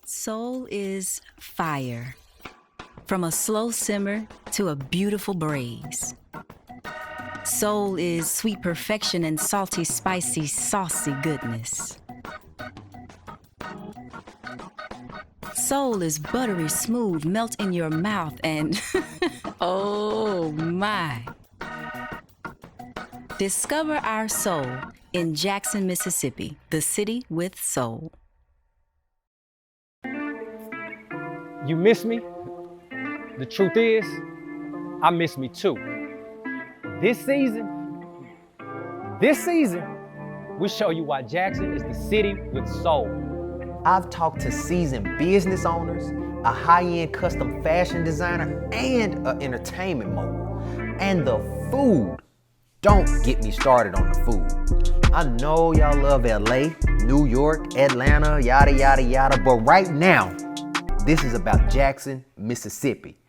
Soul is fire. From a slow simmer to a beautiful braise. Soul is sweet perfection and salty, spicy, saucy goodness. Soul is buttery smooth, melt in your mouth, and oh my. Discover our soul in Jackson, Mississippi, the city with soul. You miss me? The truth is, I miss me too. This season, we show you why Jackson is the city with soul. I've talked to seasoned business owners, a high-end custom fashion designer, and an entertainment mogul. And the food. Don't get me started on the food. I know y'all love LA, New York, Atlanta, yada, yada, yada, but right now, this is about Jackson, Mississippi.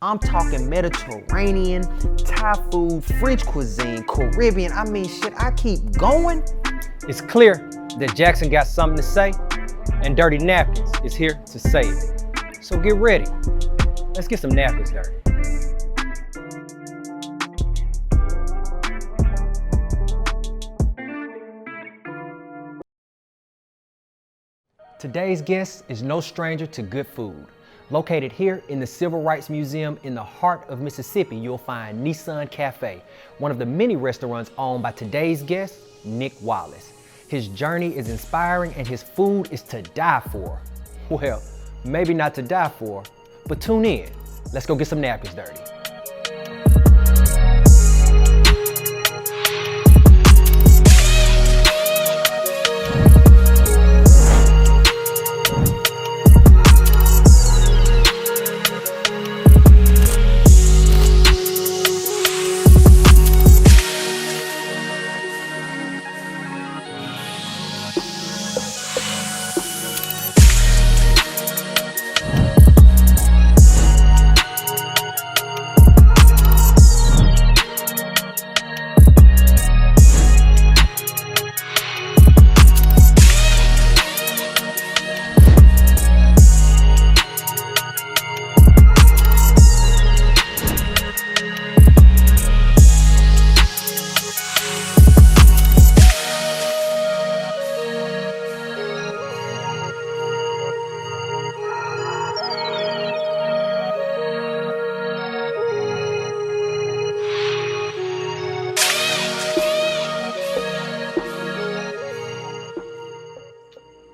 I'm talking Mediterranean, Thai food, French cuisine, Caribbean. I mean, shit, I keep going. It's clear that Jackson got something to say, and Dirty Napkins is here to say it. So get ready. Let's get some napkins dirty. Today's guest is no stranger to good food. Located here in the Civil Rights Museum in the heart of Mississippi, you'll find Nissan Cafe, one of the many restaurants owned by today's guest, Nick Wallace. His journey is inspiring and his food is to die for. Well, maybe not to die for, but tune in. Let's go get some napkins dirty.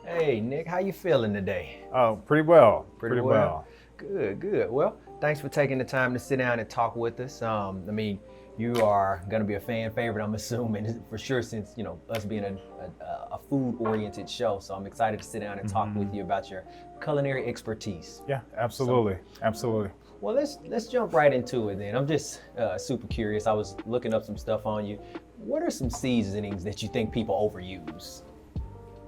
Hey, Nick, how you feeling today? Oh, pretty well. Pretty well. Good, good. Well, thanks for taking the time to sit down and talk with us. I mean, you are going to be a fan favorite, I'm assuming, for sure, since, you know, us being a food-oriented show. So I'm excited to sit down and talk with you about your culinary expertise. Yeah, absolutely. Absolutely. Well, let's jump right into it then. I'm just super curious. I was looking up some stuff on you. What are some seasonings that you think people overuse?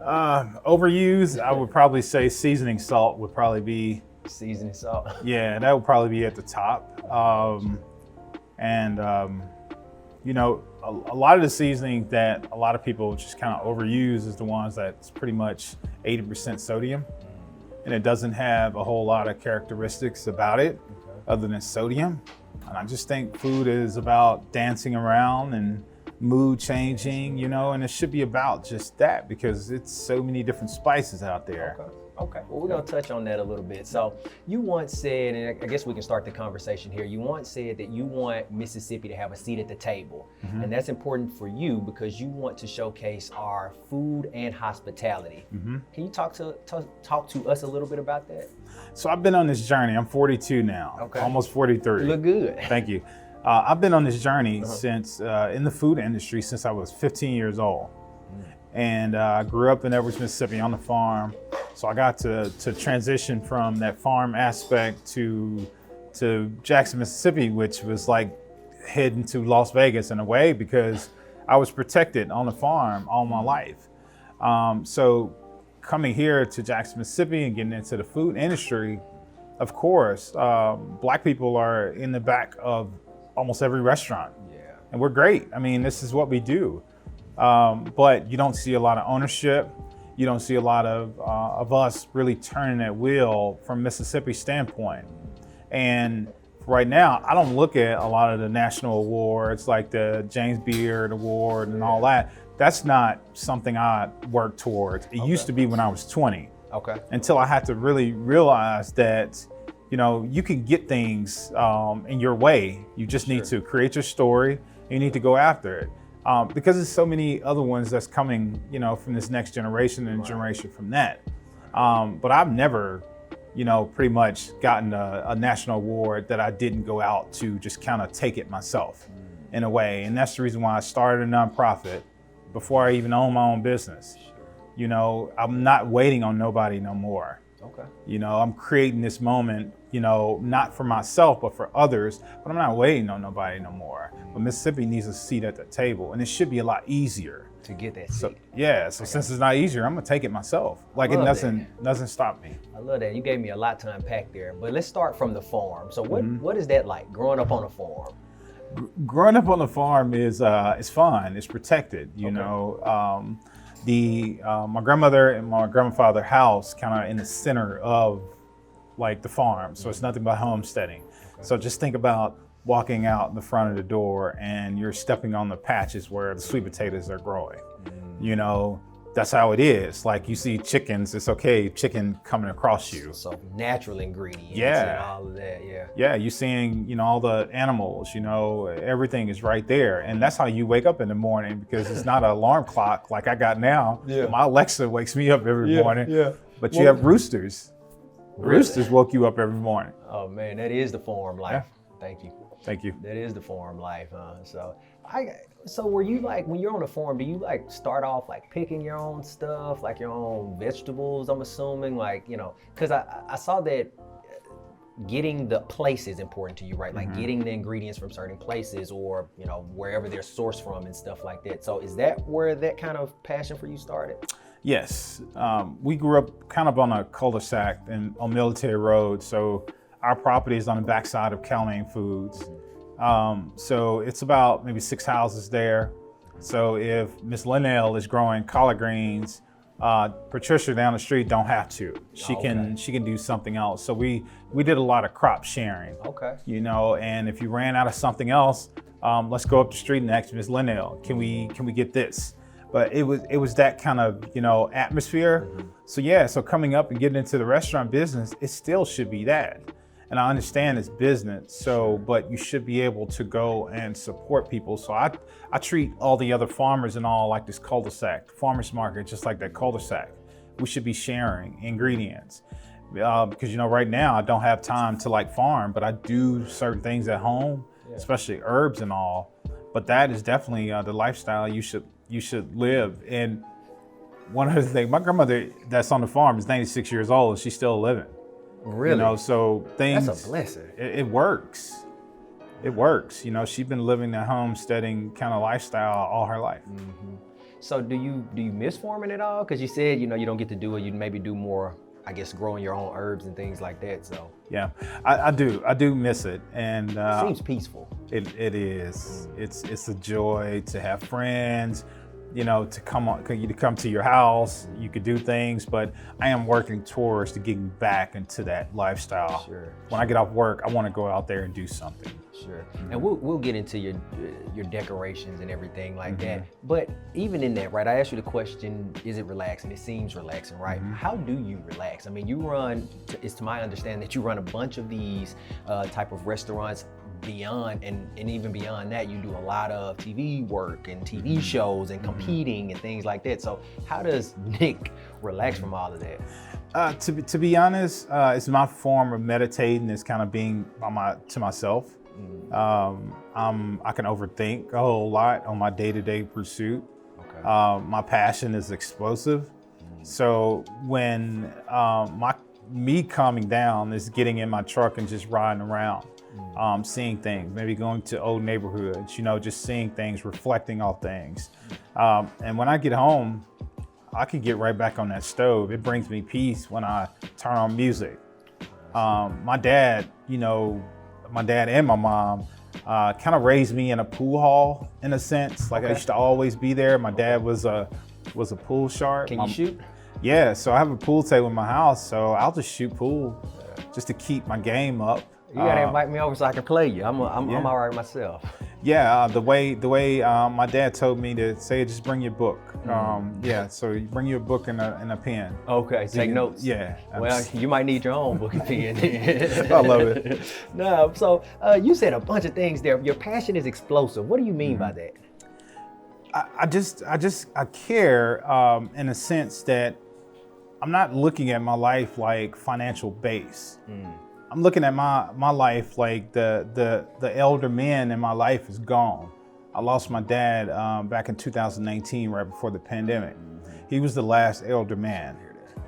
Overused, I would probably say seasoning salt would probably be. Seasoning salt? Yeah, that would probably be at the top. You know, a lot of the seasoning that a lot of people just kind of overuse is the ones that's pretty much 80% sodium. And it doesn't have a whole lot of characteristics about it other than sodium. And I just think food is about dancing around and mood changing, you know, and it should be about just that because it's so many different spices out there. Okay. Well, we're gonna touch on that a little bit. So you once said, and I guess we can start the conversation here, you once said that you want Mississippi to have a seat at the table. And that's important for you because you want to showcase our food and hospitality. Can you talk to us a little bit about that? So I've been on this journey. I'm 42 now, almost 43. You look good. Thank you. I've been on this journey since in the food industry since I was 15 years old. And I grew up in Edwards, Mississippi on the farm. So I got to transition from that farm aspect to Jackson, Mississippi, which was like heading to Las Vegas in a way because I was protected on the farm all my life. So coming here to Jackson, Mississippi and getting into the food industry, of course, Black people are in the back of almost every restaurant. And we're great. I mean, this is what we do. But you don't see a lot of ownership. you don't see a lot of us really turning that wheel from Mississippi's standpoint. And right now, I don't look at a lot of the national awards like the James Beard Award and all that. That's not something I work towards. It used to be when I was 20. Okay. Until I had to really realize that, you know, you can get things in your way. You just need to create your story. And you need to go after it. Because there's so many other ones that's coming, you know, from this next generation and generation from that. But I've never, you know, pretty much gotten a national award that I didn't go out to just kind of take it myself in a way. And that's the reason why I started a nonprofit before I even owned my own business. You know, I'm not waiting on nobody no more. Okay. You know, I'm creating this moment, you know, not for myself, but for others, but I'm not waiting on nobody no more. But Mississippi needs a seat at the table, and it should be a lot easier. To get that seat. So, yeah, so since it's not easier, I'm gonna take it myself. Like, it doesn't stop me. I love that. You gave me a lot to unpack there, but let's start from the farm. So what is that like, growing up on a farm? Growing up on a farm is fun, it's protected, you know. My grandmother and my grandfather's house kind of in the center of like the farm. So it's nothing but homesteading. Okay. So just think about walking out the front of the door and you're stepping on the patches where the sweet potatoes are growing. You know, that's how it is. Like you see chickens, it's okay, chicken coming across you. So natural ingredients and all of that, Yeah, you're seeing, you know, all the animals, you know, everything is right there. And that's how you wake up in the morning, because it's not an alarm clock like I got now. Yeah. My Alexa wakes me up every morning. Yeah. But you have roosters. Really? Roosters woke you up every morning. Oh man, that is the farm life. Yeah. Thank you. Thank you. That is the farm life, huh? So were you like, when you're on a farm, do you like start off like picking your own stuff, like your own vegetables, I'm assuming, like, you know, because I saw that getting the place is important to you, right? Like getting the ingredients from certain places, or, you know, wherever they're sourced from and stuff like that. So is that where that kind of passion for you started? Yes. We grew up kind of on a cul-de-sac and on Military Road. So our property is on the backside of Cal-Maine Foods. So it's about maybe 6 houses there. So if Miss Linnell is growing collard greens, Patricia down the street don't have to. She can do something else. So we did a lot of crop sharing. Okay. You know, and if you ran out of something else, let's go up the street and ask Miss Linnell, can we get this? But it was that kind of, you know, atmosphere. So yeah, so coming up and getting into the restaurant business, it still should be that. And I understand it's business, so, but you should be able to go and support people. So I treat all the other farmers and all like this cul-de-sac, farmers market, just like that cul-de-sac. We should be sharing ingredients. Because, you know, right now I don't have time to like farm, but I do certain things at home, especially herbs and all. But that is definitely the lifestyle you should live. And one other thing, my grandmother that's on the farm is 96 years old and she's still living. Really? You know, so things. That's a blessing. It works. It works. You know, she's been living that homesteading kind of lifestyle all her life. So do you miss farming at all? Because you said, you know, you don't get to do it. You maybe do more, I guess, growing your own herbs and things like that. So yeah, I do miss it, and it seems peaceful. It is. It's a joy to have friends. You know, to come to your house, you could do things, but I am working towards getting back into that lifestyle. Sure. When I get off work, I want to go out there and do something. Sure. And we'll get into your decorations and everything like that. But even in that, right, I asked you the question, is it relaxing? It seems relaxing, right? How do you relax? I mean, it's to my understanding that you run a bunch of these type of restaurants beyond, and even beyond that, you do a lot of TV work and TV shows and competing and things like that. So how does Nick relax from all of that? To be honest, it's my form of meditating. It's kind of being to myself. I can overthink a whole lot on my day-to-day pursuit. Okay. My passion is explosive. So when me calming down is getting in my truck and just riding around. Seeing things, maybe going to old neighborhoods, you know, just seeing things, reflecting on things. And when I get home, I can get right back on that stove. It brings me peace when I turn on music. My dad and my mom kind of raised me in a pool hall in a sense. Like I used to always be there. My dad was a pool shark. Can you shoot? Yeah, so I have a pool table in my house, so I'll just shoot pool just to keep my game up. You gotta invite me over so I can play you. I'm all right myself. Yeah, the way my dad told me to say, just bring your book. Yeah, so you bring your book and a pen. Okay, take notes. Yeah. Well, you might need your own book and pen. I love it. No, so you said a bunch of things there. Your passion is explosive. What do you mean by that? I care in a sense that I'm not looking at my life like financial base. I'm looking at my life like the elder man in my life is gone. I lost my dad back in 2019, right before the pandemic. He was the last elder man.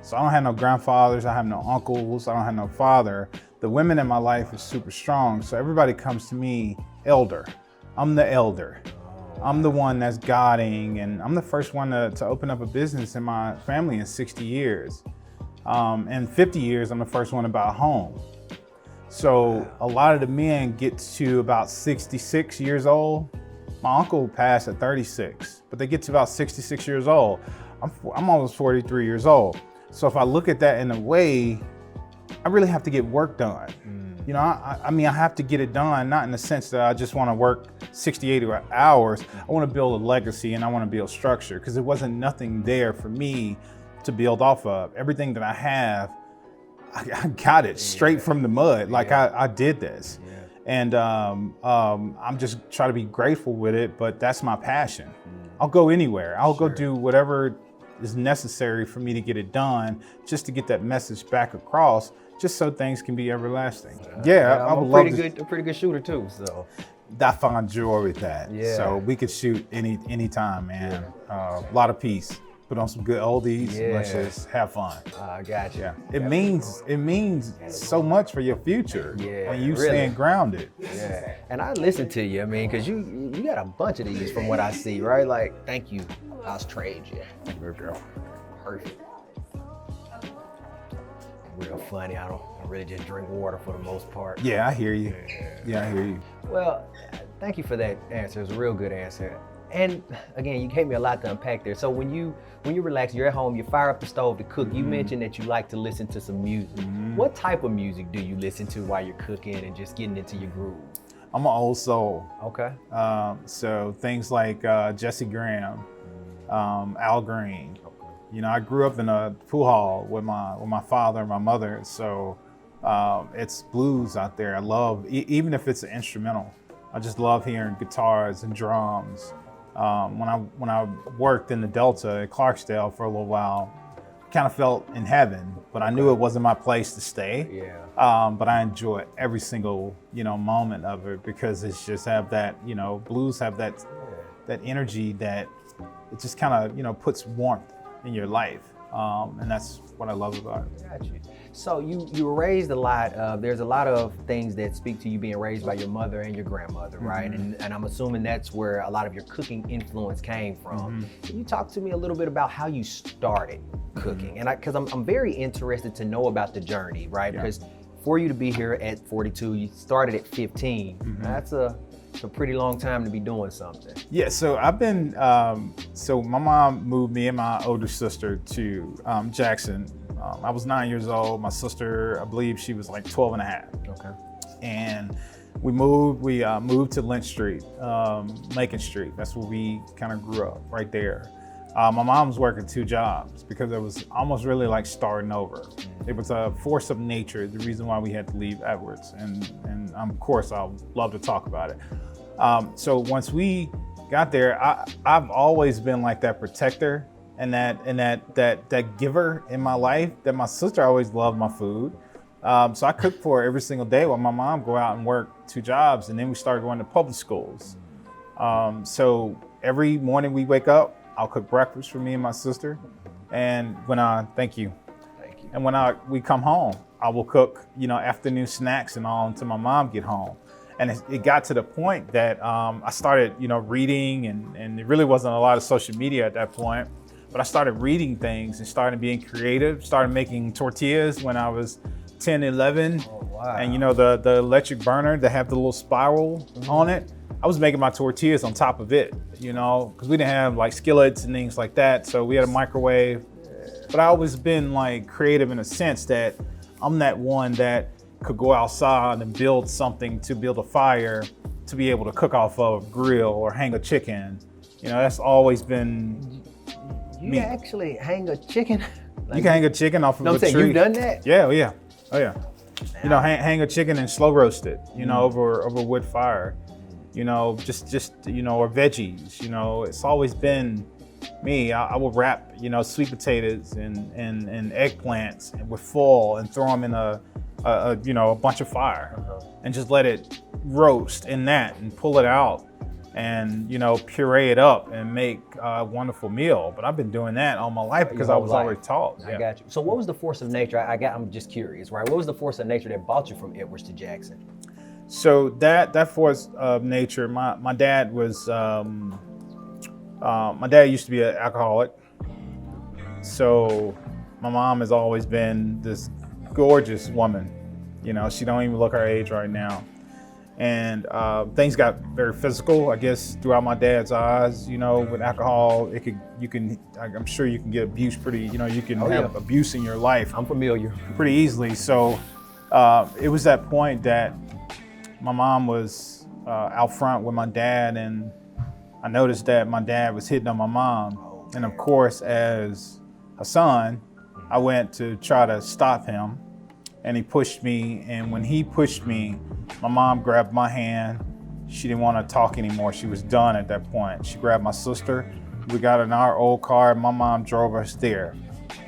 So I don't have no grandfathers, I have no uncles, I don't have no father. The women in my life are super strong, so everybody comes to me elder. I'm the elder. I'm the one that's guiding, and I'm the first one to open up a business in my family in 60 years. In 50 years, I'm the first one to buy a home. So a lot of the men get to about 66 years old. My uncle passed at 36, but they get to about 66 years old. I'm almost 43 years old. So if I look at that in a way, I really have to get work done. You know, I mean, I have to get it done, not in the sense that I just want to work 60, 80 hours. I want to build a legacy and I want to build structure, because there wasn't nothing there for me to build off of. Everything that I have, I got it straight from the mud. Like I did this. And I'm just trying to be grateful with it, but that's my passion. I'll go anywhere. I'll go do whatever is necessary for me to get it done, just to get that message back across, just so things can be everlasting. I would love to. A pretty good shooter too, so. I find joy with that. Yeah. So we could shoot any time, man. A lot of peace. Put on some good oldies. Yeah. Let's just have fun. I got you. Yeah. It means so much for your future. Yeah, when you really. stand grounded. Yeah. And I listen to you, I mean, because you got a bunch of these from what I see, right? Like, thank you. I'll trade you. Good girl. Perfect. Real funny. I really just drink water for the most part. Yeah, I hear you. Yeah, I hear you. Well, thank you for that answer. It was a real good answer. And again, you gave me a lot to unpack there. So when you relax, you're at home, you fire up the stove to cook. You mentioned that you like to listen to some music. What type of music do you listen to while you're cooking and just getting into your groove? I'm an old soul. Okay. So things like Jesse Graham, Al Green. You know, I grew up in a pool hall with my father and my mother. So it's blues out there. I love, even if it's an instrumental, I just love hearing guitars and drums. When I worked in the Delta at Clarksdale for a little while, kind of felt in heaven, but I knew it wasn't my place to stay. Yeah. But I enjoy every single, moment of it, because it's just have that, blues have that energy that it just kind of, puts warmth in your life. And that's what I love about it. Got you. So you were raised a lot. There's a lot of things that speak to you being raised by your mother and your grandmother, right? And I'm assuming that's where a lot of your cooking influence came from. Can you talk to me a little bit about how you started cooking? And because I'm very interested to know about the journey, right? Because for you to be here at 42, you started at 15. That's a pretty long time to be doing something. Yeah, so I've been, so my mom moved me and my older sister to Jackson. I was 9 years old. My sister, I believe she was like 12 and a half. Okay. And we moved to Lynch Street, Macon Street. That's where we kind of grew up, right there. My mom was working 2 jobs because it was almost really like starting over. It was a force of nature, the reason why we had to leave Edwards. And of course, I'll love to talk about it. So once we got there, I've always been like that protector and that giver in my life, that my sister always loved my food. So I cooked for her every single day while my mom go out and work 2 jobs. And then we started going to public schools. So every morning we wake up, I'll cook breakfast for me and my sister. And thank you. And when we come home, I will cook, afternoon snacks and all until my mom get home. And it got to the point that I started, reading, and it really wasn't a lot of social media at that point, but I started reading things and started being creative, started making tortillas when I was 10, 11. Oh, wow. And the electric burner that have the little spiral on it, I was making my tortillas on top of it, because we didn't have like skillets and things like that. So we had a microwave. but I always been like creative in a sense that I'm that one that could go outside and build something, to build a fire, to be able to cook off of a grill or hang a chicken. You know, that's always been You me. actually hang a chicken? You can hang a chicken off of No, I'm a saying tree. you've done that? Yeah, oh yeah. You know, hang a chicken and slow roast it, you know, over wood fire. You know, just you know, or veggies. You know, it's always been me. I would wrap, you know, sweet potatoes and eggplants with foil and throw them in a you know, a bunch of fire, and just let it roast in that and pull it out, and you know, puree it up and make a wonderful meal. But I've been doing that all my life because I was already taught. I got you. So what was the force of nature? I'm just curious, right? What was the force of nature that brought you from Edwards to Jackson? So that force of nature, my dad was, my dad used to be an alcoholic. So my mom has always been this gorgeous woman. You know, she don't even look her age right now. And things got very physical, I guess, throughout my dad's eyes. You know, with alcohol, I'm sure you can get abuse pretty, you know, you can have abuse in your life. I'm familiar. Pretty easily. So it was that point that my mom was out front with my dad, and I noticed that my dad was hitting on my mom. And of course, as a son, I went to try to stop him, and he pushed me. And when he pushed me, my mom grabbed my hand. She didn't want to talk anymore. She was done at that point. She grabbed my sister. We got in our old car. My mom drove us there.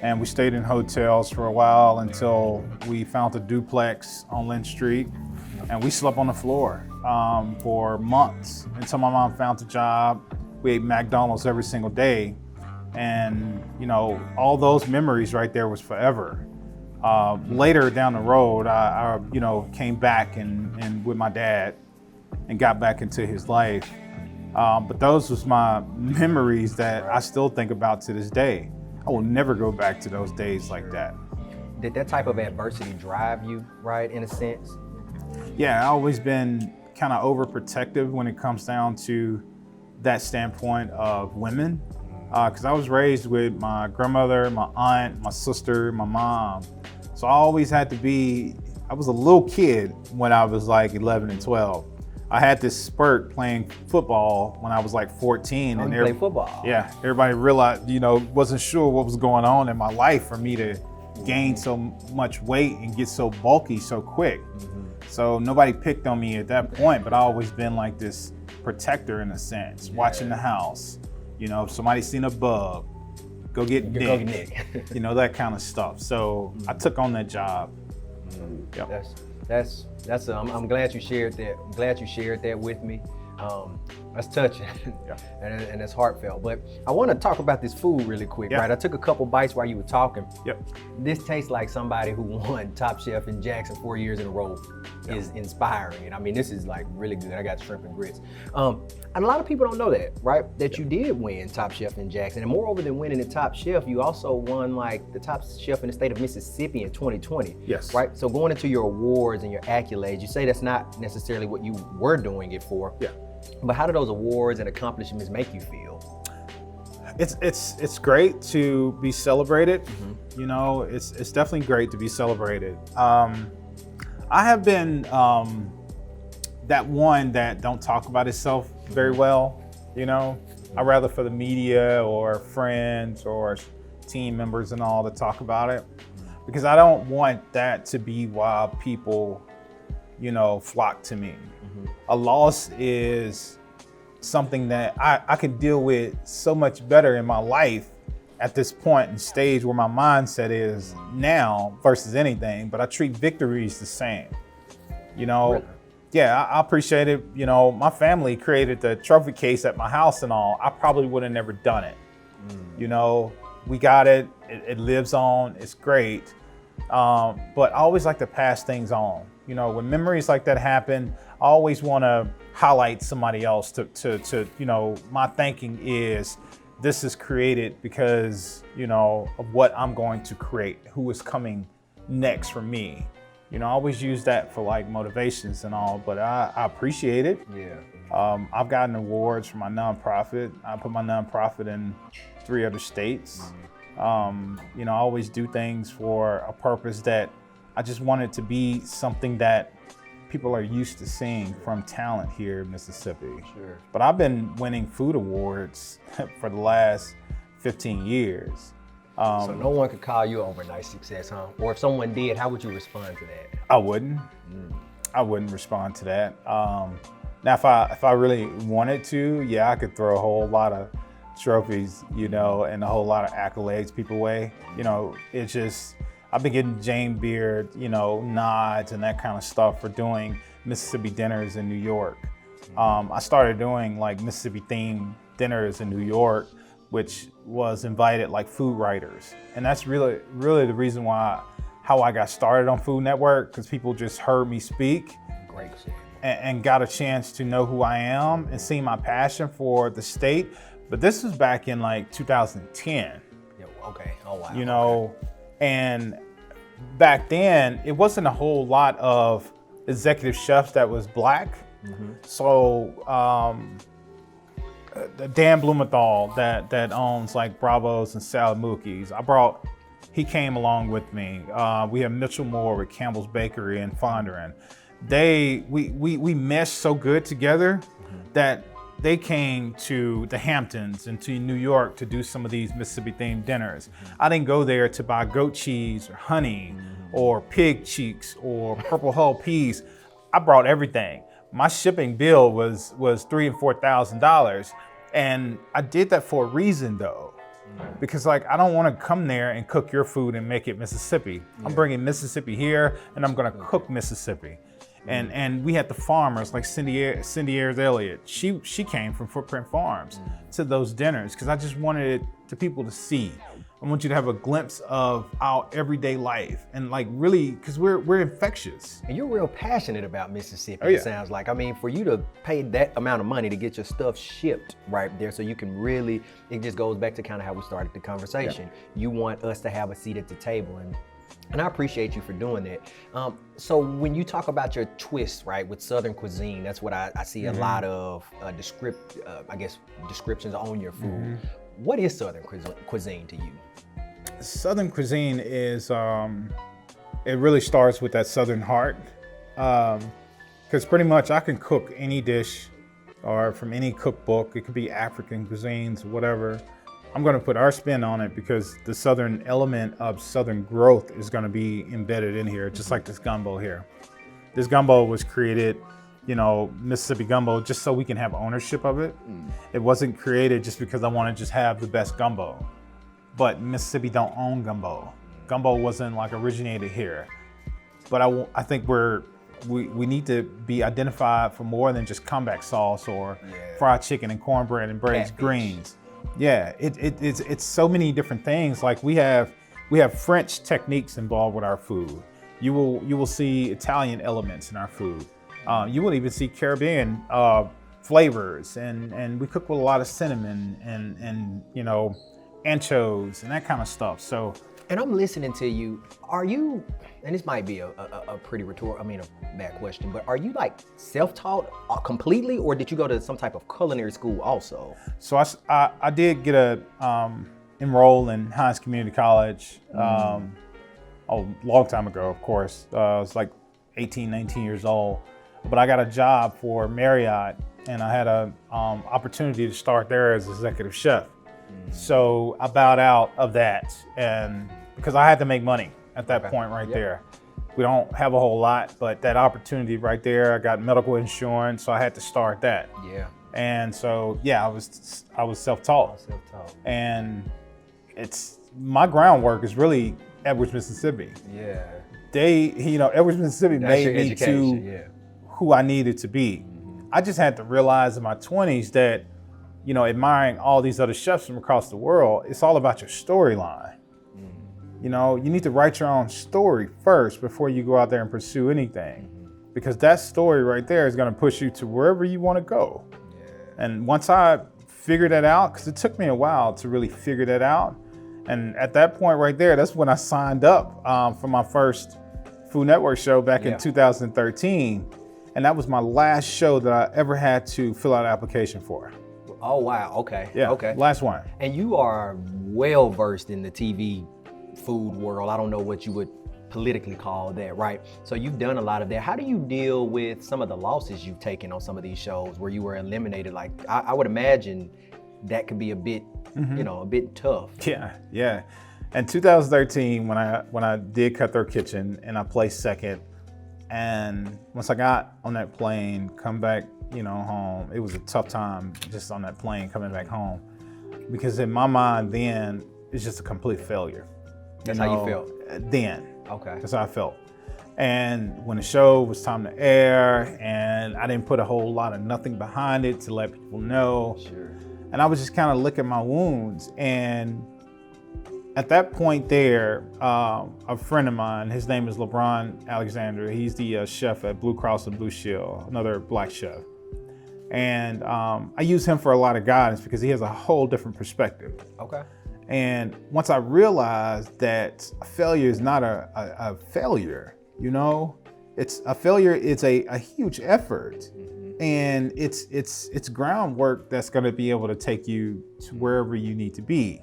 And we stayed in hotels for a while until we found a duplex on Lynn Street. And we slept on the floor for months until my mom found a job. We ate McDonald's every single day. And, you know, all those memories right there was forever. Later down the road, I you know, came back and with my dad and got back into his life. But those was my memories that I still think about to this day. I will never go back to those days like that. Did that type of adversity drive you, right, in a sense? Yeah, I've always been kind of overprotective when it comes down to that standpoint of women. Because I was raised with my grandmother, my aunt, my sister, my mom. So I always had to be, I was a little kid when I was like 11 and 12. I had this spurt playing football when I was like 14. And you played football? Yeah, everybody realized, you know, wasn't sure what was going on in my life for me to gain so much weight and get so bulky so quick. So nobody picked on me at that point, but I always been like this protector in a sense, watching the house. You know, if somebody seen a bug, go get Nick. You know, that kind of stuff. So I took on that job. Yep. That's I'm glad you shared that. I'm glad you shared that with me. That's touching and it's heartfelt. But I want to talk about this food really quick, right? I took a couple bites while you were talking. This tastes like somebody who won Top Chef in Jackson 4 years in a row is inspiring. And I mean, this is like really good. I got shrimp and grits. And a lot of people don't know that, right? That you did win Top Chef in Jackson. And moreover than winning the Top Chef, you also won like the Top Chef in the state of Mississippi in 2020. Right? So going into your awards and your accolades, you say that's not necessarily what you were doing it for. But how do those awards and accomplishments make you feel? It's great to be celebrated. You know, it's definitely great to be celebrated. I have been that one that don't talk about itself very well. You know, I'd rather for the media or friends or team members and all to talk about it, because I don't want that to be why people, you know, flock to me. A loss is something that I can deal with so much better in my life at this point and stage where my mindset is now versus anything, but I treat victories the same. You know, I appreciate it. You know, my family created the trophy case at my house and all. I probably would have never done it. You know, we got it, it lives on, it's great. But I always like to pass things on. You know, when memories like that happen, I always want to highlight somebody else to, you know, my thinking is this is created because, you know, of what I'm going to create, who is coming next for me. You know, I always use that for like motivations and all, but I appreciate it. I've gotten awards for my nonprofit. I put my nonprofit in 3 other states. You know, I always do things for a purpose that I just want it to be something that people are used to seeing from talent here in Mississippi. Sure. But I've been winning food awards for the last 15 years. So no one could call you overnight success, huh? Or if someone did, how would you respond to that? I wouldn't. I wouldn't respond to that. Now, if I really wanted to, yeah, I could throw a whole lot of trophies, you know, and a whole lot of accolades people way. You know, it's just, I've been getting Jane Beard, you know, nods and that kind of stuff for doing Mississippi dinners in New York. I started doing like Mississippi themed dinners in New York, which was invited like food writers. And that's really the reason how I got started on Food Network, because people just heard me speak. Great shit. And got a chance to know who I am and see my passion for the state. But this was back in like 2010. Yeah, okay, oh wow. You know, and back then it wasn't a whole lot of executive chefs that was Black. So Dan Blumenthal that owns like Bravo's and Salad Mookie's, he came along with me. We have Mitchell Moore with Campbell's Bakery in Fondren. We meshed so good together that they came to the Hamptons and to New York to do some of these Mississippi themed dinners. I didn't go there to buy goat cheese or honey or pig cheeks or purple hull peas. I brought everything. My shipping bill was $3,000 and $4,000, and I did that for a reason though, because like I don't want to come there and cook your food and make it Mississippi. I'm bringing Mississippi here, and I'm gonna cook Mississippi. And we had the farmers like Cindy Ayers Elliott. She came from Footprint Farms to those dinners because I just wanted it to people to see. I want you to have a glimpse of our everyday life and like really, because we're infectious. And you're real passionate about Mississippi, Oh, yeah. It sounds like. I mean, for you to pay that amount of money to get your stuff shipped right there so you can really, it just goes back to kind of how we started the conversation. You want us to have a seat at the table, and I appreciate you for doing that. So when you talk about your twist, right, with Southern cuisine, that's what I see a lot of descriptions on your food. What is Southern cuisine to you? Southern cuisine is, it really starts with that Southern heart. Because pretty much I can cook any dish or from any cookbook. It could be African cuisines, whatever. I'm gonna put our spin on it because the Southern element of Southern growth is gonna be embedded in here, just like this gumbo here. This gumbo was created, you know, Mississippi gumbo, just so we can have ownership of it. It wasn't created just because I want to just have the best gumbo. But Mississippi don't own gumbo. Gumbo wasn't like originated here. But I think we need to be identified for more than just comeback sauce or fried chicken and cornbread and braised greens. Yeah, it's so many different things. Like we have French techniques involved with our food. You will see Italian elements in our food. You will even see Caribbean flavors, and we cook with a lot of cinnamon and you know, anchovies and that kind of stuff. So, and I'm listening to you. Are you, and this might be a pretty a bad question, but are you like self-taught completely, or did you go to some type of culinary school also? So I did get enroll in Hines Community College a long time ago, of course. I was like 18, 19 years old, but I got a job for Marriott, and I had an opportunity to start there as executive chef. So I bowed out of that, and because I had to make money at that point right there. We don't have a whole lot, but that opportunity right there, I got medical insurance, so I had to start that. Yeah. And so, yeah, I was self-taught. Self-taught. And my groundwork is really Edwards, Mississippi. Yeah. Edwards, Mississippi That's made me to who I needed to be. I just had to realize in my 20s that, you know, admiring all these other chefs from across the world, it's all about your storyline. You know, you need to write your own story first before you go out there and pursue anything. Because that story right there is going to push you to wherever you want to go. Yeah. And once I figured that out, because it took me a while to really figure that out. And at that point right there, that's when I signed up for my first Food Network show back in 2013. And that was my last show that I ever had to fill out an application for. Oh wow, okay. Yeah, Okay. last one. And you are well versed in the TV food world. I don't know what you would politically call that, right? So you've done a lot of that. How do you deal with some of the losses you've taken on some of these shows where you were eliminated? Like I would imagine that could be a bit, a bit tough. Yeah. In 2013, when I did Cutthroat Kitchen and I placed second, and once I got on that plane, come back, home, it was a tough time just on that plane coming back home, because in my mind then it's just a complete failure. That's how you felt? Then. Okay. That's how I felt. And when the show was time to air, and I didn't put a whole lot of nothing behind it to let people know. Sure. And I was just kind of licking my wounds. And at that point there, a friend of mine, his name is LeBron Alexander. He's the chef at Blue Cross and Blue Shield, another black chef. And I use him for a lot of guidance because he has a whole different perspective. Okay. And once I realized that a failure is not a failure, it's a failure. It's a huge effort, and it's groundwork that's going to be able to take you to wherever you need to be.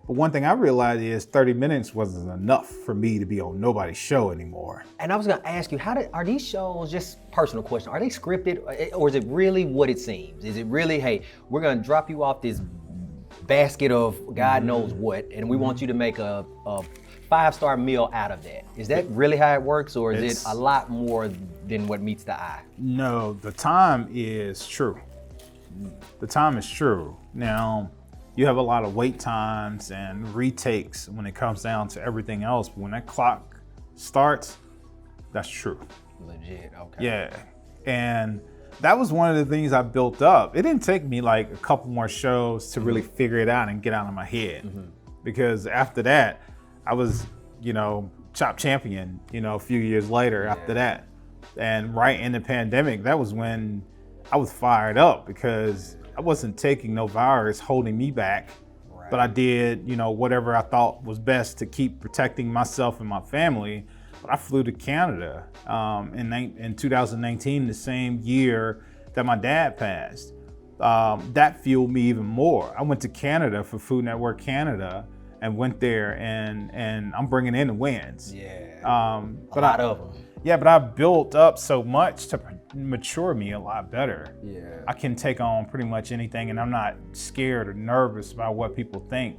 But one thing I realized is 30 minutes wasn't enough for me to be on nobody's show anymore. And I was going to ask you, are these shows, just personal question, are they scripted, or is it really what it seems? Is it really, hey, we're going to drop you off this basket of God knows what, and we want you to make a 5-star meal out of that? Is that really how it works, or is it a lot more than what meets the eye? No, the time is true. The time is true. Now, you have a lot of wait times and retakes when it comes down to everything else, but when that clock starts, that's true. Legit, okay. Yeah, and that was one of the things I built up. It didn't take me like a couple more shows to really figure it out and get out of my head. Because after that, I was, Chop Champion, a few years later after that. And right in the pandemic, that was when I was fired up because I wasn't taking no virus holding me back. Right. But I did, whatever I thought was best to keep protecting myself and my family. But I flew to Canada in 2019, the same year that my dad passed. That fueled me even more. I went to Canada for Food Network Canada and went there, and I'm bringing in the wins. Yeah, a lot of them. Yeah, but I built up so much to mature me a lot better. Yeah, I can take on pretty much anything, and I'm not scared or nervous about what people think.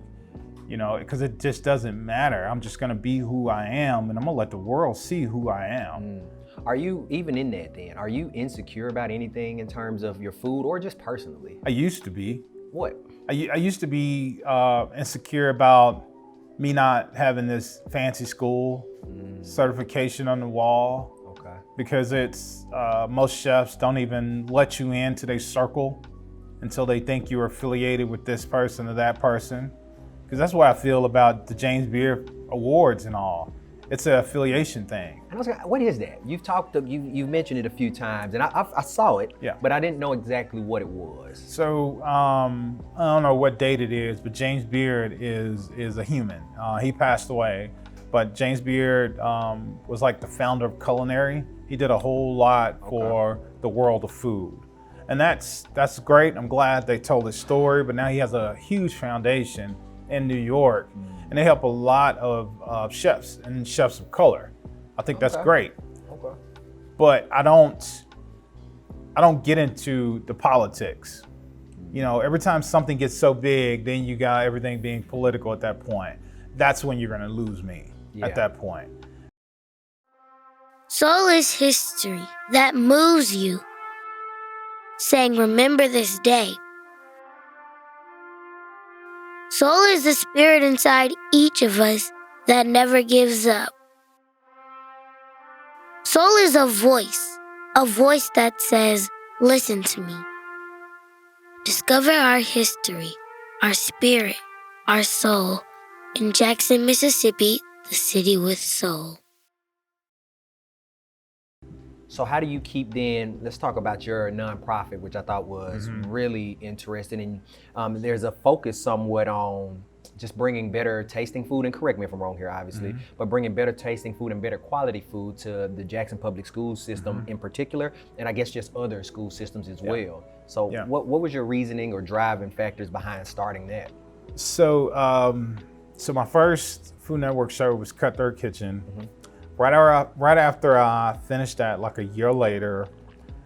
Because it just doesn't matter. I'm just gonna be who I am, and I'm gonna let the world see who I am. Are you, even in that then, are you insecure about anything in terms of your food or just personally? I used to be. What? I used to be insecure about me not having this fancy school certification on the wall. Okay. Because it's, most chefs don't even let you into their circle until they think you're affiliated with this person or that person. Because that's what I feel about the James Beard Awards and all. It's an affiliation thing. And I was like, what is that? You've mentioned it a few times, and I saw it, but I didn't know exactly what it was. So I don't know what date it is, but James Beard is a human. He passed away, but James Beard was like the founder of culinary. He did a whole lot for the world of food. And that's great. I'm glad they told his story, but now he has a huge foundation in New York, and they help a lot of chefs and chefs of color. I think that's great. Okay. But I don't get into the politics. Every time something gets so big, then you got everything being political at that point. That's when you're gonna lose me at that point. Soul is history that moves you, saying, remember this day. Soul is the spirit inside each of us that never gives up. Soul is a voice that says, listen to me. Discover our history, our spirit, our soul in Jackson, Mississippi, the city with soul. So how do you keep then, let's talk about your nonprofit, which I thought was really interesting. And there's a focus somewhat on just bringing better tasting food, and correct me if I'm wrong here, obviously, but bringing better tasting food and better quality food to the Jackson Public School system in particular, and I guess just other school systems as well. So what was your reasoning or driving factors behind starting that? So, so my first Food Network show was Cut Third Kitchen. Right after I finished that, like a year later,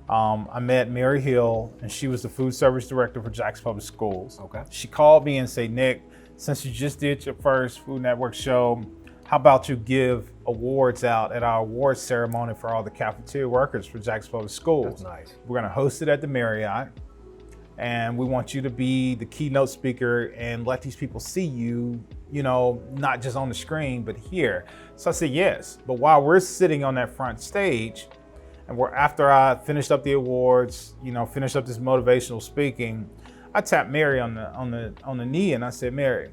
I met Mary Hill, and she was the food service director for Jackson Public Schools. Okay. She called me and said, Nick, since you just did your first Food Network show, how about you give awards out at our awards ceremony for all the cafeteria workers for Jackson Public Schools? That's nice. We're gonna host it at the Marriott, and we want you to be the keynote speaker and let these people see you, you know, not just on the screen, but here. So I said yes, but while we're sitting on that front stage, and after I finished up the awards, you know, finished up this motivational speaking, I tapped Mary on the knee and I said, Mary,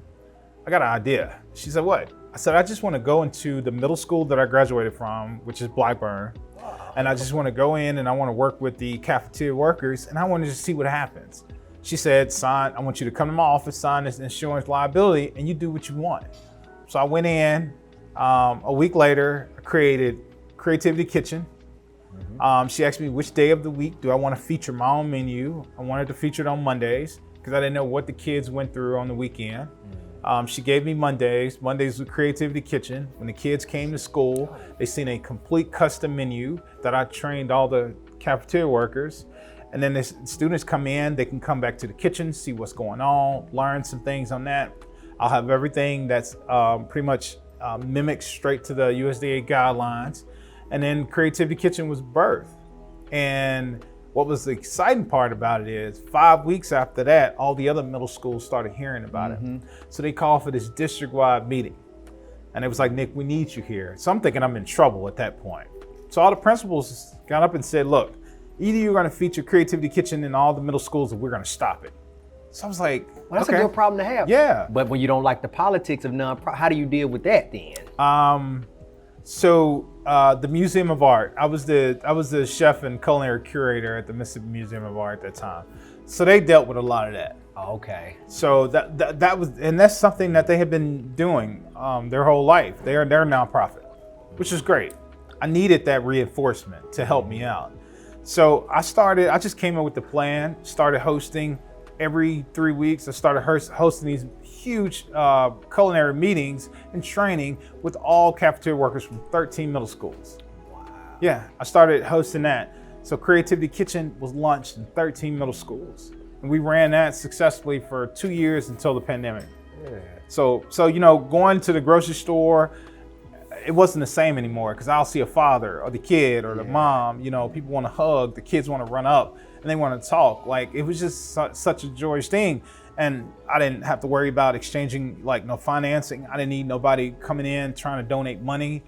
I got an idea. She said, what? I said, I just want to go into the middle school that I graduated from, which is Blackburn. And I just want to go in and I want to work with the cafeteria workers and I want to just see what happens. She said, I want you to come to my office, sign this insurance liability, and you do what you want. So I went in, a week later, I created Creativity Kitchen. She asked me which day of the week do I want to feature my own menu. I wanted to feature it on Mondays because I didn't know what the kids went through on the weekend. She gave me Mondays with Creativity Kitchen. When the kids came to school, they seen a complete custom menu that I trained all the cafeteria workers. And then the students come in, they can come back to the kitchen, see what's going on, learn some things on that. I'll have everything that's pretty much mimicked straight to the USDA guidelines. And then Creativity Kitchen was birthed. And what was the exciting part about it is 5 weeks after that, all the other middle schools started hearing about it. So they called for this district-wide meeting. And it was like, Nick, we need you here. So I'm thinking I'm in trouble at that point. So all the principals got up and said, look, either you're gonna feature Creativity Kitchen in all the middle schools or we're gonna stop it. So I was like, well, that's okay. a good problem to have. Yeah. But when you don't like the politics of nonprofit, how do you deal with that then? So the Museum of Art, I was the chef and culinary curator at the Mississippi Museum of Art at that time. So they dealt with a lot of that. Okay. So that was, and that's something that they had been doing their whole life. They're a nonprofit, which is great. I needed that reinforcement to help me out. So I just came up with the plan, started hosting every 3 weeks. I started hosting these huge culinary meetings and training with all cafeteria workers from 13 middle schools. Wow. Yeah, I started hosting that. So Creativity Kitchen was launched in 13 middle schools. And we ran that successfully for 2 years until the pandemic. Yeah. So you know, going to the grocery store, it wasn't the same anymore because I'll see a father or the kid or the mom, you know, people want to hug, the kids want to run up and they want to talk. Like, it was just such a joyous thing. And I didn't have to worry about exchanging, like, no financing. I didn't need nobody coming in trying to donate money.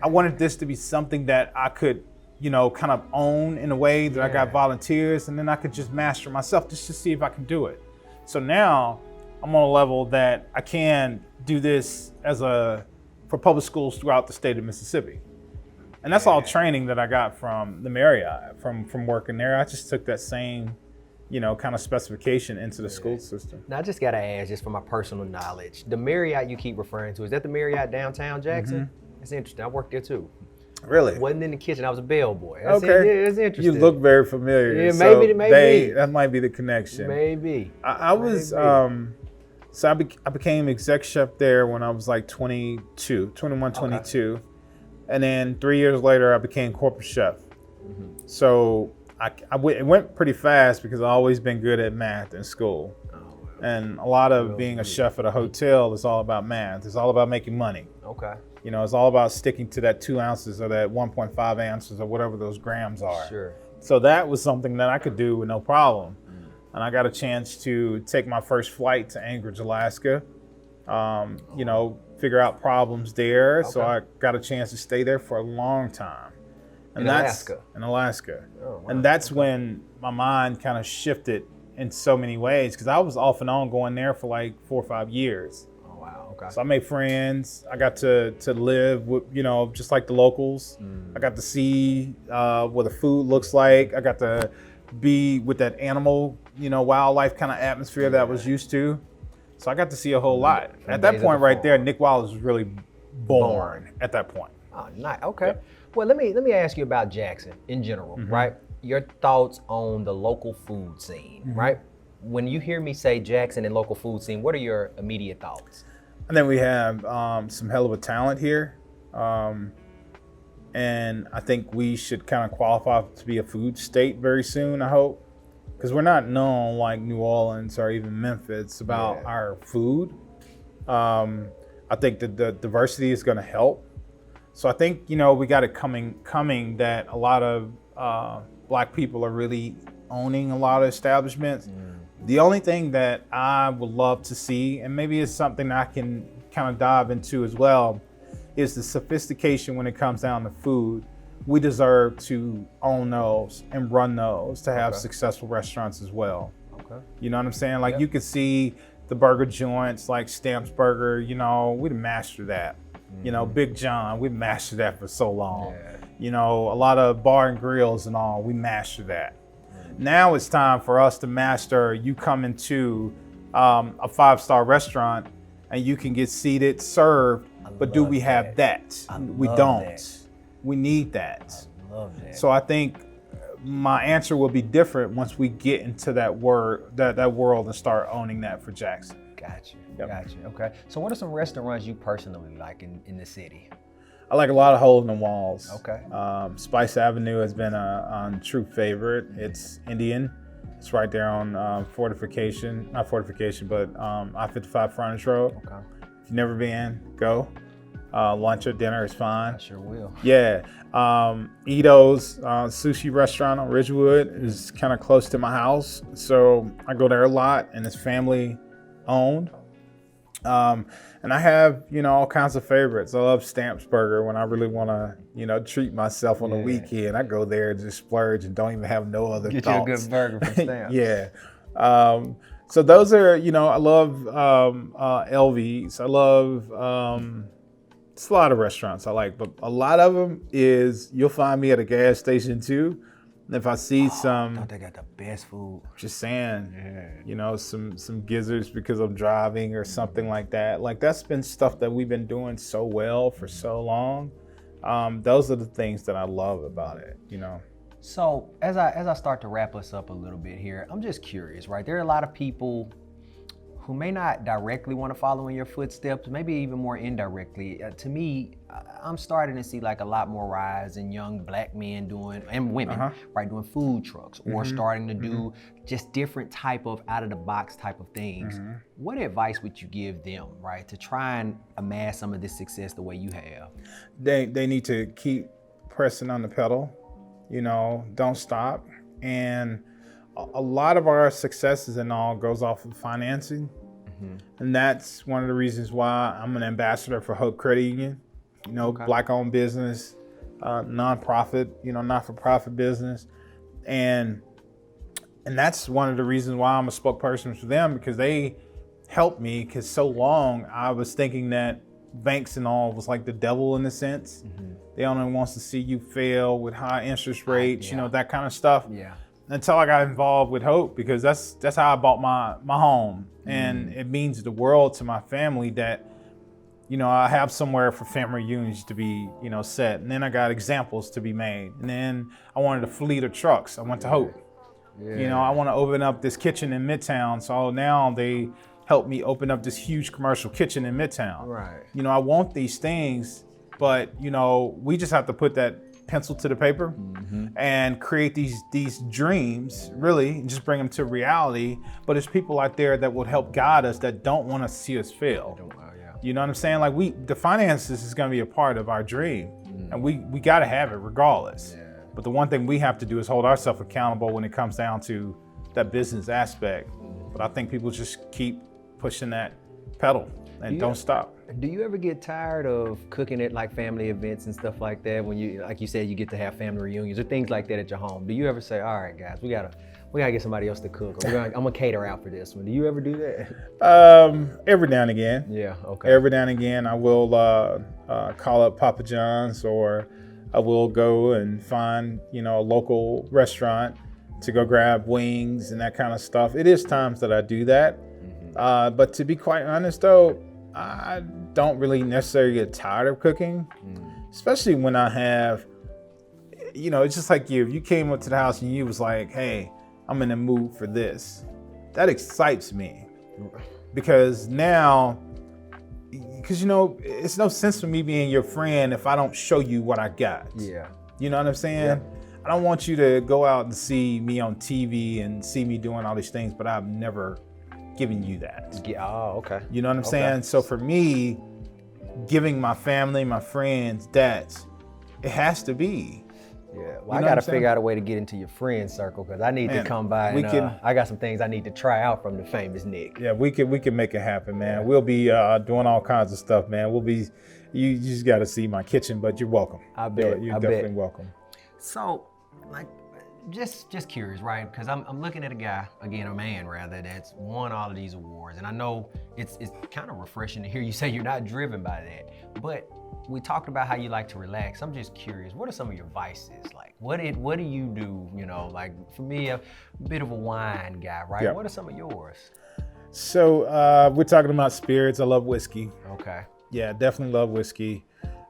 I wanted this to be something that I could, you know, kind of own in a way that I got volunteers, and then I could just master myself just to see if I can do it. So now I'm on a level that I can do this for public schools throughout the state of Mississippi. And that's all training that I got from the Marriott, from working there. I just took that same, you know, kind of specification into the school system. Now I just gotta ask, just for my personal knowledge, the Marriott you keep referring to, is that the Marriott downtown Jackson? That's interesting, I worked there too. Really? Wasn't in the kitchen, I was a bellboy. Okay. It's interesting. You look very familiar. Yeah, so maybe. That might be the connection. Maybe. I was, so I became exec chef there when I was like 21, 22. And then 3 years later, I became corporate chef. So it went pretty fast because I've always been good at math in school. And a lot of being a chef at a hotel is all about math. It's all about making money. Okay. You know, it's all about sticking to that 2 ounces or that 1.5 ounces or whatever those grams are. Sure. So that was something that I could do with no problem. And I got a chance to take my first flight to Anchorage, Alaska, you know, figure out problems there. Okay. So I got a chance to stay there for a long time. And in Alaska? In Alaska. Oh, wow. And that's when my mind kind of shifted in so many ways, because I was off and on going there for like 4 or 5 years. Oh, wow, okay. So I made friends. I got to live with, you know, just like the locals. I got to see what the food looks like. I got to be with that animal, you know, wildlife kind of atmosphere that I was used to. So I got to see a whole lot. From At days that at point the right farm. there, Nick Wallace was really born at that point. Oh, nice. Okay. Well, let me ask you about Jackson in general, right? Your thoughts on the local food scene, right? When you hear me say Jackson and local food scene, what are your immediate thoughts? And then we have some hell of a talent here. And I think we should kind of qualify to be a food state very soon, I hope. Because we're not known like New Orleans or even Memphis about our food. I think that the diversity is going to help. So I think, we got it coming that a lot of Black people are really owning a lot of establishments. The only thing that I would love to see, and maybe it's something I can kind of dive into as well, is the sophistication when it comes down to food. We deserve to own those and run those to have successful restaurants as well. Okay. You know what I'm saying? Like you could see the burger joints like Stamps Burger, we'd master that. Big John, we mastered that for so long. A lot of bar and grills and all, we mastered that. Now it's time for us to master, you come into a 5-star restaurant and you can get seated, served, but do we have that? We don't. We need that. I love that. So I think my answer will be different once we get into that world and start owning that for Jackson. Gotcha. Okay. So what are some restaurants you personally like in the city? I like a lot of hole in the walls. Okay. Spice Avenue has been a true favorite. It's Indian. It's right there on not Fortification, but I-55 Frontage Road. Okay. If you've never been, go. Lunch or dinner is fine. I sure will. Yeah. Ito's sushi restaurant on Ridgewood is kind of close to my house. So I go there a lot, and it's family owned. And I have, all kinds of favorites. I love Stamps Burger when I really want to, treat myself on the weekend. I go there and just splurge and don't even have no other Get thoughts. you a good burger from Stamps. Yeah. So those are, I love LV's. I love, it's a lot of restaurants I like, but a lot of them is you'll find me at a gas station too. And if I see some, Don't they got the best food? just saying, some gizzards because I'm driving or something like that. Like that's been stuff that we've been doing so well for so long. Those are the things that I love about it, So as I start to wrap us up a little bit here, I'm just curious, right? There are a lot of people who may not directly want to follow in your footsteps, maybe even more indirectly. To me, I'm starting to see like a lot more rise in young Black men and women, right, doing food trucks or starting to do just different type of out of the box type of things. What advice would you give them, right, to try and amass some of this success the way you have? They need to keep pressing on the pedal, don't stop. And a lot of our successes and all goes off of financing. And that's one of the reasons why I'm an ambassador for Hope Credit Union, Black owned business, nonprofit, not-for-profit business. And that's one of the reasons why I'm a spokesperson for them, because they helped me, because so long I was thinking that banks and all was like the devil in a sense. They only wants to see you fail with high interest rates, that kind of stuff. Yeah. Until I got involved with Hope, because that's how I bought my home. And it means the world to my family that, I have somewhere for family reunions to be, set. And then I got examples to be made. And then I wanted a fleet of trucks. I went to Hope. Yeah. I want to open up this kitchen in Midtown. So now they helped me open up this huge commercial kitchen in Midtown. Right. I want these things, but, we just have to put that pencil to the paper and create these dreams, really, and just bring them to reality. But there's people out there that will help guide us that don't want to see us fail. You know what I'm saying? Like the finances is going to be a part of our dream, and we got to have it regardless. But the one thing we have to do is hold ourselves accountable when it comes down to that business aspect. But I think people just keep pushing that pedal and don't stop. Do you ever get tired of cooking at like family events and stuff like that when you, like you said, you get to have family reunions or things like that at your home? Do you ever say, all right, guys, we gotta get somebody else to cook, or I'm gonna cater out for this one? Do you ever do that? Every now and again. Yeah, okay. Every now and again, I will call up Papa John's, or I will go and find, a local restaurant to go grab wings and that kind of stuff. It is times that I do that. But to be quite honest though, I don't really necessarily get tired of cooking, especially when I have, it's just like you. If you came up to the house and you was like, hey, I'm in the mood for this, that excites me. Because now, it's no sense for me being your friend if I don't show you what I got. Yeah. You know what I'm saying? Yeah. I don't want you to go out and see me on TV and see me doing all these things, but I've never given you that. Oh, okay. You know what I'm saying? So for me, giving my family, my friends, that, it has to be. Yeah, well, I got to figure out a way to get into your friend circle because I need to come by and I got some things I need to try out from the famous Nick. Yeah, we can make it happen, man. Yeah. We'll be doing all kinds of stuff, man. You just got to see my kitchen, but you're welcome. I bet. You're definitely welcome. So, just curious, right? Because I'm looking at a guy, again, a man rather, that's won all of these awards. And I know it's kind of refreshing to hear you say you're not driven by that. But we talked about how you like to relax. I'm just curious, what are some of your vices? Like, what do you do? Like for me, a bit of a wine guy, right? Yep. What are some of yours? So we're talking about spirits. I love whiskey. Okay. Yeah, definitely love whiskey.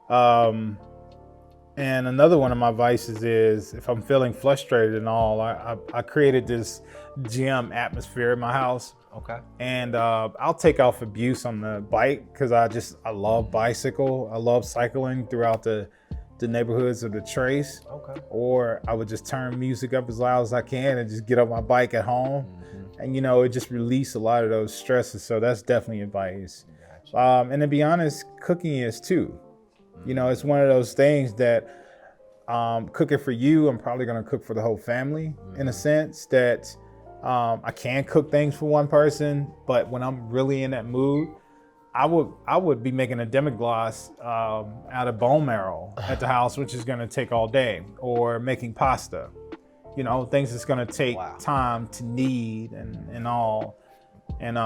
And another one of my vices is if I'm feeling frustrated and all, I created this gym atmosphere in my house. Okay. And I'll take off abuse on the bike because I love bicycle. I love cycling throughout the neighborhoods of the Trace. Okay. Or I would just turn music up as loud as I can and just get on my bike at home. And it just release a lot of those stresses. So that's definitely advice. Gotcha. And to be honest, cooking is too. It's one of those things that cooking for you, I'm probably gonna cook for the whole family in a sense that I can cook things for one person, but when I'm really in that mood, I would be making a demi-glace out of bone marrow at the house, which is gonna take all day, or making pasta. Things that's gonna take time to knead and all. And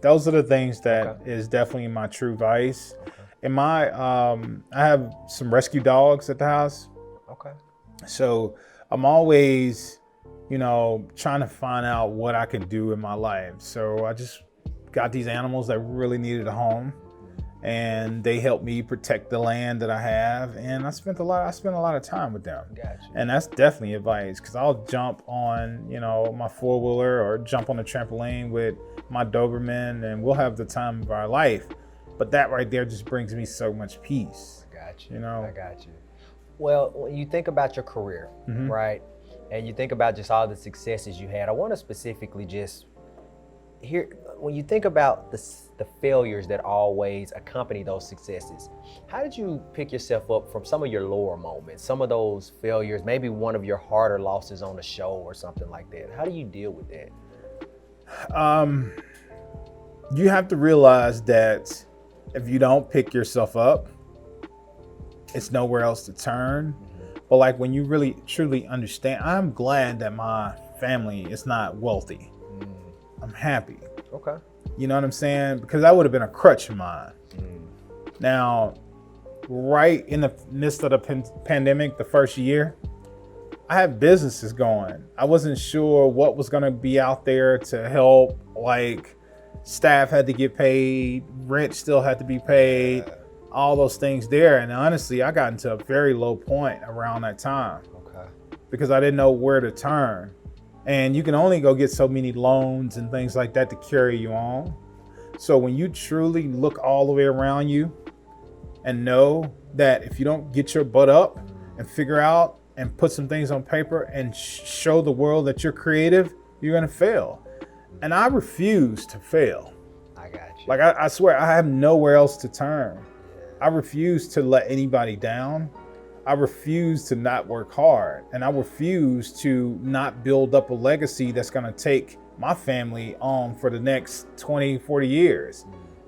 those are the things that is definitely my true vice. And I have some rescue dogs at the house. Okay. So I'm always, trying to find out what I can do in my life. So I just got these animals that really needed a home, and they helped me protect the land that I have. And I spent a lot of time with them. Gotcha. And that's definitely advice, because I'll jump on, my four-wheeler or jump on the trampoline with my Doberman, and we'll have the time of our life. But that right there just brings me so much peace. I got you. I got you. Well, when you think about your career, right, and you think about just all the successes you had, I want to specifically just hear, when you think about the failures that always accompany those successes, how did you pick yourself up from some of your lower moments, some of those failures, maybe one of your harder losses on a show or something like that? How do you deal with that? You have to realize that if you don't pick yourself up, it's nowhere else to turn. But like when you really truly understand, I'm glad that my family is not wealthy. I'm happy. Okay. You know what I'm saying? Because that would have been a crutch of mine. Now, right in the midst of the pandemic, the first year, I had businesses going. I wasn't sure what was going to be out there to help. Like, staff had to get paid, rent still had to be paid, all those things there. And honestly, I got into a very low point around that time. Okay. Because I didn't know where to turn. And you can only go get so many loans and things like that to carry you on. So when you truly look all the way around you and know that if you don't get your butt up and figure out and put some things on paper and show the world that you're creative, you're gonna fail. And I refuse to fail. I got you. Like I swear, I have nowhere else to turn. I refuse to let anybody down. I refuse to not work hard, and I refuse to not build up a legacy that's gonna take my family on for the next 20, 40 years,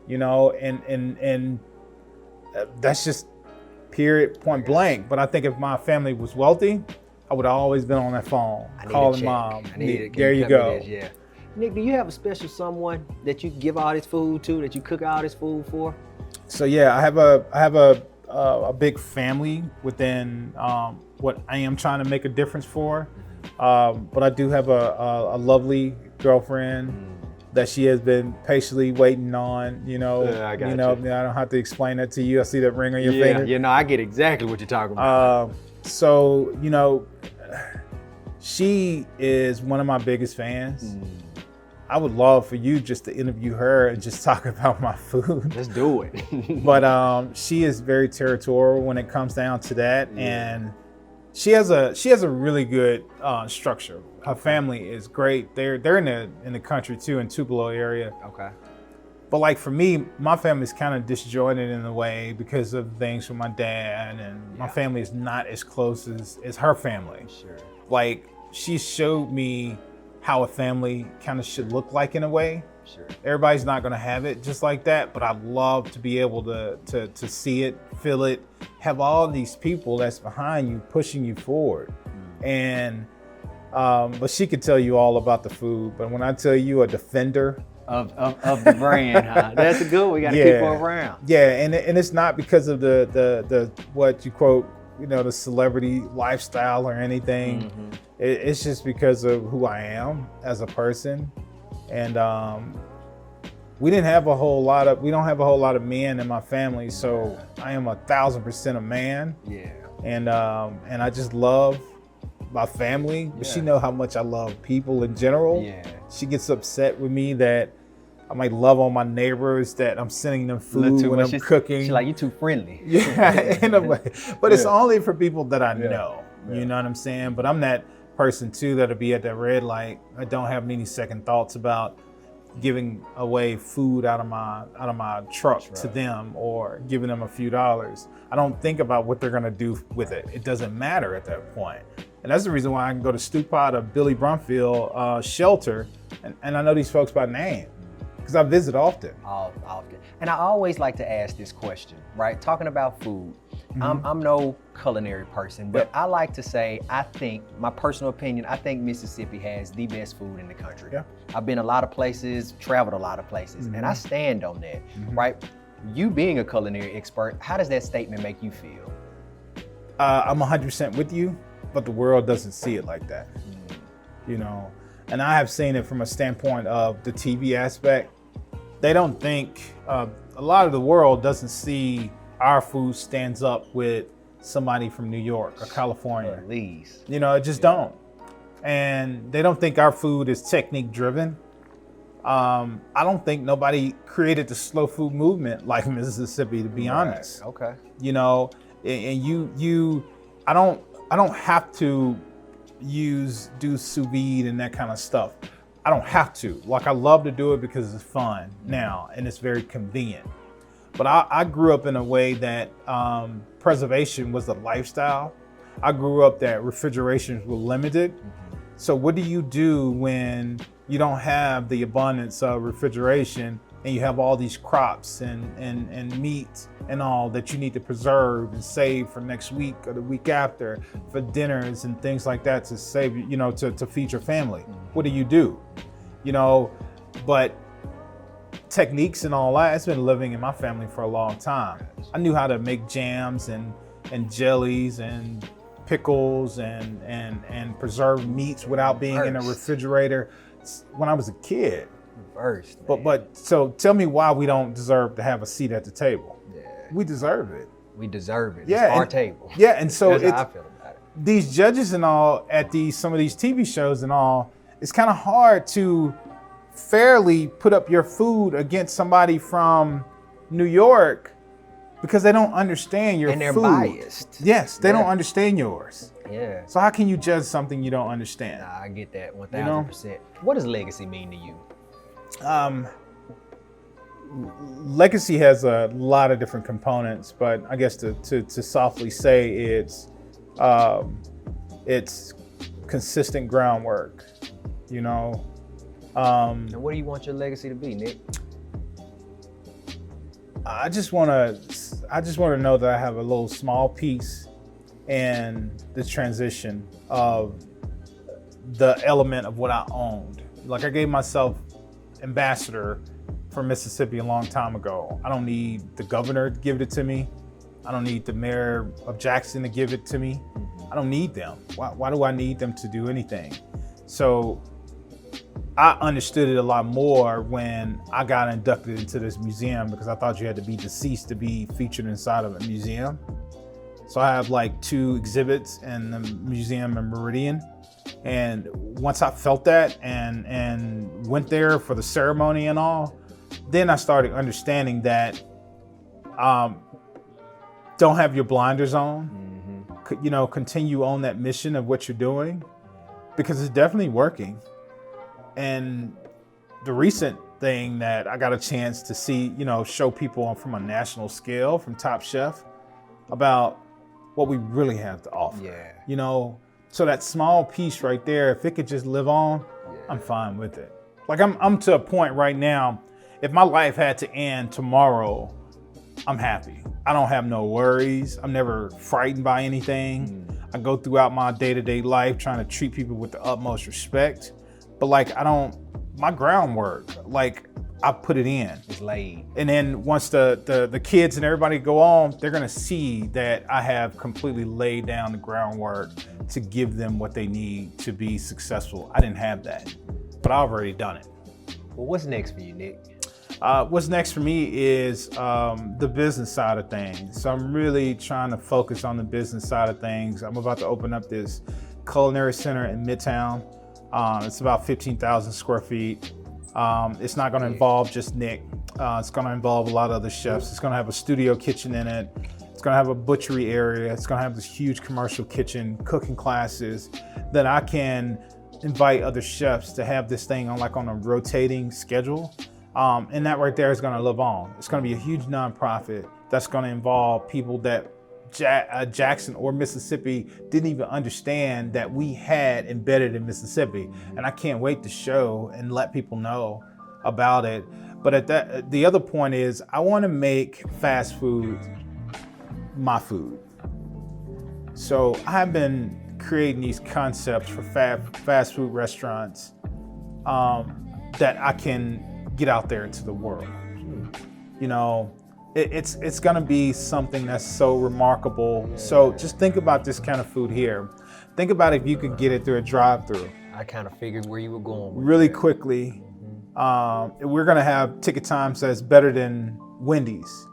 and that's just period, point blank. But I think if my family was wealthy, I would have always been on that phone, calling mom. There you go. Yeah. Nick, do you have a special someone that you give all this food to, that you cook all this food for? So yeah, I have a big family within what I am trying to make a difference for. But I do have a lovely girlfriend that she has been patiently waiting on, Yeah, I got I don't have to explain that to you. I see that ring on your finger. Yeah, I get exactly what you're talking about. So, she is one of my biggest fans. I would love for you just to interview her and just talk about my food. Let's do it. But she is very territorial when it comes down to that, and she has a really good structure. Her family is great. They're in the country too, in Tupelo area. Okay. But like for me, my family's kind of disjointed in a way because of things with my dad, and my family is not as close as her family. Sure. Like she showed me how a family kind of should look like in a way. Sure. Everybody's not going to have it just like that, but I'd love to be able to see it, feel it, have all these people that's behind you, pushing you forward. And, but she could tell you all about the food, but when I tell you a defender of the brand, huh? That's a good one. We got to keep her around. Yeah, and it's not because of the what you quote, the celebrity lifestyle or anything. It's just because of who I am as a person. And we don't have a whole lot of men in my family, so I am 1,000% a man. Yeah. And I just love my family, but she know how much I love people in general. Yeah. She gets upset with me that I might love on my neighbors, that I'm sending them food when I'm cooking. She's like, you too friendly. Yeah, in a way. But it's only for people that I know. You know what I'm saying? But I'm that person too that'll be at that red light. I don't have any second thoughts about giving away food out of my truck to them or giving them a few dollars. I don't think about what they're gonna do with it. It doesn't matter at that point. And that's the reason why I can go to Stupot or Billy Brumfield shelter, and I know these folks by name because I visit often. Often. And I always like to ask this question, right? Talking about food. I'm no culinary person, but I like to say, my personal opinion, I think Mississippi has the best food in the country. Yeah. I've been a lot of places, traveled a lot of places, and I stand on that, right? You being a culinary expert, how does that statement make you feel? I'm 100% with you, but the world doesn't see it like that. And I have seen it from a standpoint of the TV aspect. They don't think, a lot of the world doesn't see our food stands up with somebody from New York or California. At least. It just don't. And they don't think our food is technique driven. I don't think nobody created the slow food movement like Mississippi, to be honest. Okay. And I don't have to do sous vide and that kind of stuff. I don't have to. Like, I love to do it because it's fun now and it's very convenient. But I grew up in a way that preservation was a lifestyle. I grew up that refrigerations were limited. So what do you do when you don't have the abundance of refrigeration and you have all these crops and meat and all that you need to preserve and save for next week or the week after for dinners and things like that to save, to feed your family? What do? But techniques and all that, it's been living in my family for a long time. I knew how to make jams and jellies and pickles and preserve meats without being in a refrigerator when I was a kid. So tell me why we don't deserve to have a seat at the table. Yeah. We deserve it. We deserve it. Yeah, it's our table. Yeah, and so That's how I feel about it. These judges and all at some of these TV shows and all, it's kind of hard to fairly put up your food against somebody from New York because they don't understand your food. And they're biased. Yes, they don't understand yours. Yeah. So how can you judge something you don't understand? Nah, I get that 1,000%. What does legacy mean to you? Legacy has a lot of different components, but I guess to softly say it's consistent groundwork, And what do you want your legacy to be, Nick? I just want to know that I have a little small piece in the transition of the element of what I owned. Like, I gave myself ambassador for Mississippi a long time ago. I don't need the governor to give it to me. I don't need the mayor of Jackson to give it to me. I don't need them. Why do I need them to do anything? So I understood it a lot more when I got inducted into this museum, because I thought you had to be deceased to be featured inside of a museum. So I have like 2 exhibits in the museum in Meridian. And once I felt that and went there for the ceremony and all, then I started understanding that don't have your blinders on, you know, continue on that mission of what you're doing, because it's definitely working. And the recent thing that I got a chance to see, you know, show people from a national scale from Top Chef about what we really have to offer. Yeah. You know, so that small piece right there, if it could just live on, I'm fine with it. Like I'm to a point right now, if my life had to end tomorrow, I'm happy. I don't have no worries. I'm never frightened by anything. I go throughout my day-to-day life trying to treat people with the utmost respect. But like, my groundwork, like I put it in. It's laid. And then once the kids and everybody go on, they're gonna see that I have completely laid down the groundwork to give them what they need to be successful. I didn't have that, but I've already done it. Well, what's next for you, Nick? What's next for me is the business side of things. So I'm really trying to focus on the business side of things. I'm about to open up this culinary center in Midtown. It's about 15,000 square feet. It's not gonna involve just Nick. It's gonna involve a lot of other chefs. It's gonna have a studio kitchen in it. It's gonna have a butchery area. It's gonna have this huge commercial kitchen, cooking classes that I can invite other chefs to have this thing on a rotating schedule. And that right there is gonna live on. It's gonna be a huge nonprofit that's gonna involve people that Jackson or Mississippi didn't even understand that we had embedded in Mississippi. And I can't wait to show and let people know about it. But the other point is, I wanna make fast food my food. So I've been creating these concepts for fast food restaurants that I can get out there into the world. You know, it's gonna be something that's so remarkable. So just think about this kind of food here. Think about if you could get it through a drive-through. I kind of figured where you were going with really that. quickly. We're gonna have ticket times that's better than Wendy's.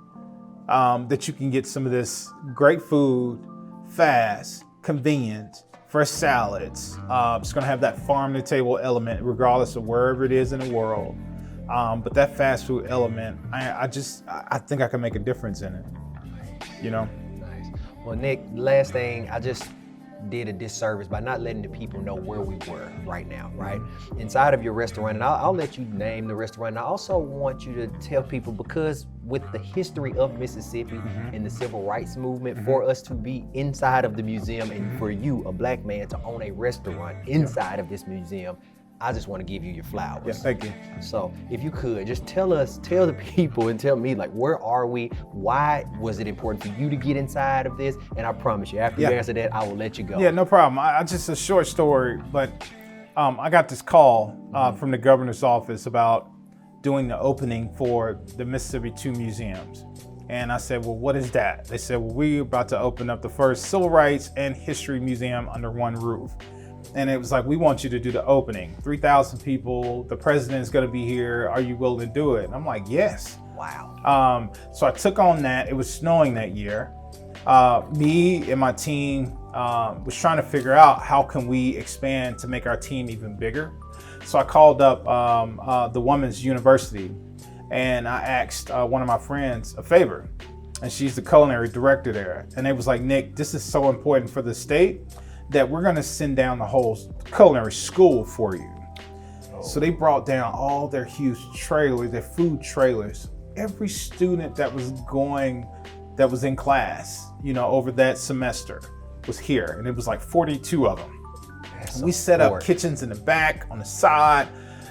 That you can get some of this great food, fast, convenient, fresh salads. It's gonna have that farm-to-table element regardless of wherever it is in the world. But that fast food element, I think I can make a difference in it, you know? Nice. Well, Nick, last thing, I just did a disservice by not letting the people know where we were right now, right? Inside of your restaurant, and I'll let you name the restaurant. And I also want you to tell people, because with the history of Mississippi and the civil rights movement, for us to be inside of the museum and for you, a black man, to own a restaurant inside of this museum, I just want to give you your flowers. Yes, thank you. So if you could, just tell the people and tell me, like, where are we? Why was it important for you to get inside of this? And I promise you, after you answer that, I will let you go. Yeah, no problem. I just a short story, but I got this call from the governor's office about doing the opening for the Mississippi 2 museums. And I said, well, what is that? They said, well, we're about to open up the first civil rights and history museum under one roof. And it was like, we want you to do the opening. 3,000 people, the president's gonna be here. Are you willing to do it? And I'm like, yes. Wow. So I took on that. It was snowing that year. Me and my team was trying to figure out how can we expand to make our team even bigger. So I called up the Women's University and I asked one of my friends a favor, and she's the culinary director there. And it was like, Nick, this is so important for the state that we're gonna send down the whole culinary school for you. So they brought down all their huge trailers, their food trailers. Every student that was in class, you know, over that semester was here, and it was like 42 of them. We set up kitchens in the back, on the side,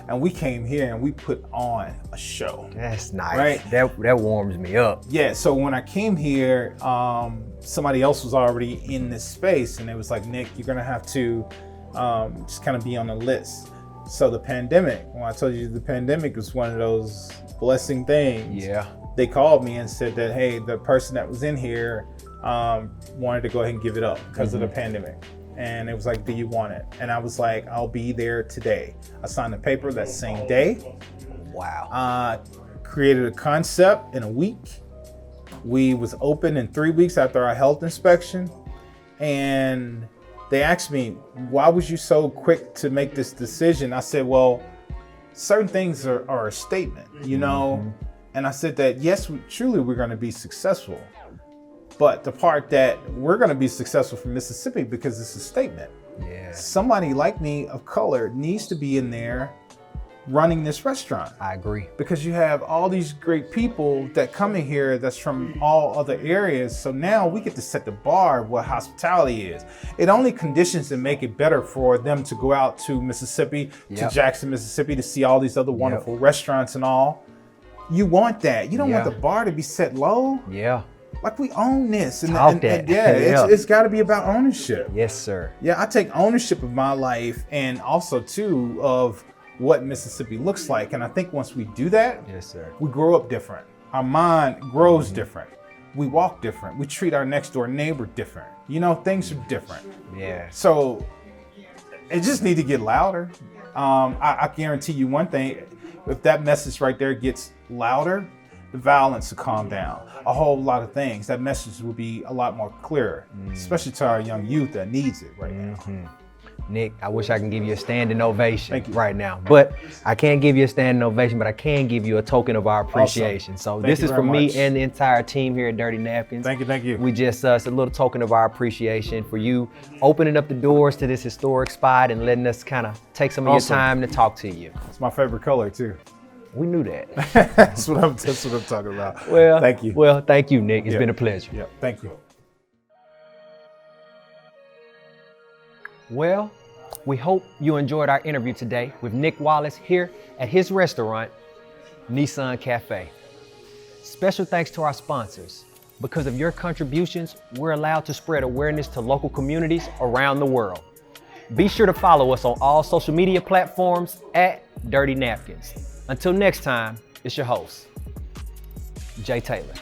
and we came here and we put on a show. That's nice. Right? That warms me up. Yeah, so when I came here, somebody else was already in this space, and it was like, Nick, you're gonna have to just kind of be on the list. So the pandemic, when I told you the pandemic was one of those blessing things, Yeah. they called me and said that, hey, the person that was in here wanted to go ahead and give it up because of the pandemic. And it was like, do you want it? And I was like, I'll be there today. I signed the paper that same day. Wow. Created a concept in a week. We was open in 3 weeks after our health inspection. And they asked me, why was you so quick to make this decision? I said, well, certain things are a statement, you know? And I said that, yes, truly we're gonna be successful. But the part that we're gonna be successful from Mississippi because it's a statement. Yeah. Somebody like me of color needs to be in there running this restaurant. I agree. Because you have all these great people that come in here that's from all other areas. So now we get to set the bar of what hospitality is. It only conditions and make it better for them to go out to Mississippi, to Jackson, Mississippi, to see all these other wonderful restaurants and all. You want that. You don't want the bar to be set low. Yeah. Like, we own this. And, Talk that. It's got to be about ownership. Yes, sir. Yeah, I take ownership of my life and also too of what Mississippi looks like. And I think once we do that, yes, sir, we grow up different. Our mind grows different. We walk different. We treat our next door neighbor different. You know, things are different. Yeah. So it just need to get louder. I guarantee you one thing, if that message right there gets louder, the violence will calm down. A whole lot of things. That message will be a lot more clearer, especially to our young youth that needs it right now. Nick, I wish I can give you a standing ovation right now, but I can't give you a standing ovation, but I can give you a token of our appreciation. Awesome. So this is from much. me and the entire team here at Dirty Napkins. Thank you, thank you. We just, it's a little token of our appreciation for you opening up the doors to this historic spot and letting us kind of take some of your time to talk to you. It's my favorite color too. We knew that. that's what I'm talking about. Well, thank you. Well, thank you, Nick. It's been a pleasure. Yeah, thank you. Well, we hope you enjoyed our interview today with Nick Wallace here at his restaurant, Nissan Cafe. Special thanks to our sponsors. Because of your contributions, we're allowed to spread awareness to local communities around the world. Be sure to follow us on all social media platforms at Dirty Napkins. Until next time, it's your host, Jay Taylor.